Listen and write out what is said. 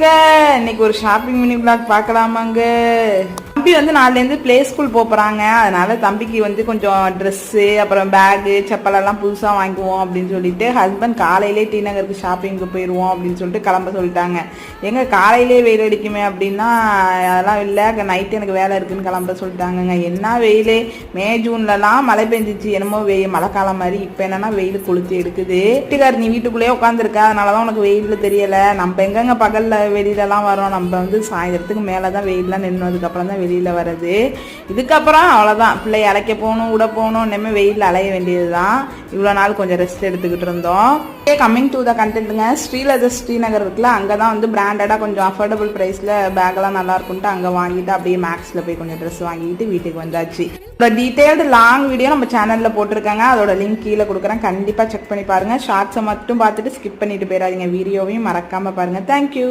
வாங்கங்க, இன்னைக்கு ஒரு shopping mini vlog பார்க்கலாமாங்க. தம்பி வந்து நாளைலேருந்து ப்ளே ஸ்கூல் போகிறாங்க. அதனால தம்பிக்கு வந்து கொஞ்சம் ட்ரெஸ்ஸு அப்புறம் பேகு செப்பலெல்லாம் புதுசாக வாங்குவோம் அப்படின்னு சொல்லிட்டு ஹஸ்பண்ட் காலையிலே டி நகருக்கு ஷாப்பிங்க்கு போயிடுவோம் அப்படின்னு சொல்லிட்டு கிளம்ப சொல்லிட்டாங்க. எங்கே காலையிலே வெயில் அடிக்குமே அப்படின்னா அதெல்லாம் இல்லை, நைட்டு எனக்கு வேலை இருக்குதுன்னு கிளம்ப சொல்லிட்டாங்கங்க. என்ன வெயில், மே ஜூன்லலாம் மழை பெஞ்சிச்சு, என்னமோ மழை காலம் மாதிரி. இப்போ என்னன்னா வெயில் கொளுத்தி எடுக்குது. வீட்டுக்கார் நீ வீட்டுக்குள்ளேயே உட்காந்துருக்க, அதனால தான் உனக்கு வெயில் தெரியலை. நம்ம எங்கெங்க பகலில் வெளியிலலாம் வரோம், நம்ம வந்து சாயந்தரத்துக்கு மேலே தான் வெயிலெலாம் நின்னதுக்கப்புறம் தான் வெளியில் வருது. இதுக்கப்புறம் அவ்வளோதான், பிள்ளை அழைக்க போகணும், விட போகணும், இனிமேல் வெயிலில் அலைய வேண்டியது தான். இவ்வளோ நாள் கொஞ்சம் ரெஸ்ட் எடுத்துக்கிட்டு இருந்தோம். கம்மிங் டு த கண்டென்ட்டுங்க, ஸ்ரீலதர் ஸ்ரீநகர் இருக்குல்ல, அங்கே தான் வந்து பிராண்டடாக கொஞ்சம் அஃபோர்டபுள் ப்ரைஸில் பேக்கெல்லாம் நல்லா இருக்கும்ட்டு அங்கே வாங்கிட்டு அப்படியே மேக்ஸில் போய் கொஞ்சம் ட்ரெஸ் வாங்கிட்டு வீட்டுக்கு வந்தாச்சு. இதோட டீட்டெயில்டு லாங் வீடியோ நம்ம சேனலில் போட்டிருக்காங்க, அதோட லிங்க் கீழே கொடுக்குறேன், கண்டிப்பாக செக் பண்ணி பாருங்கள். ஷார்ட்ஸை மட்டும் பார்த்துட்டு ஸ்கிப் பண்ணிட்டு போயிடாதீங்க, வீடியோவையும் மறக்காமல் பாருங்கள். தேங்க்யூ.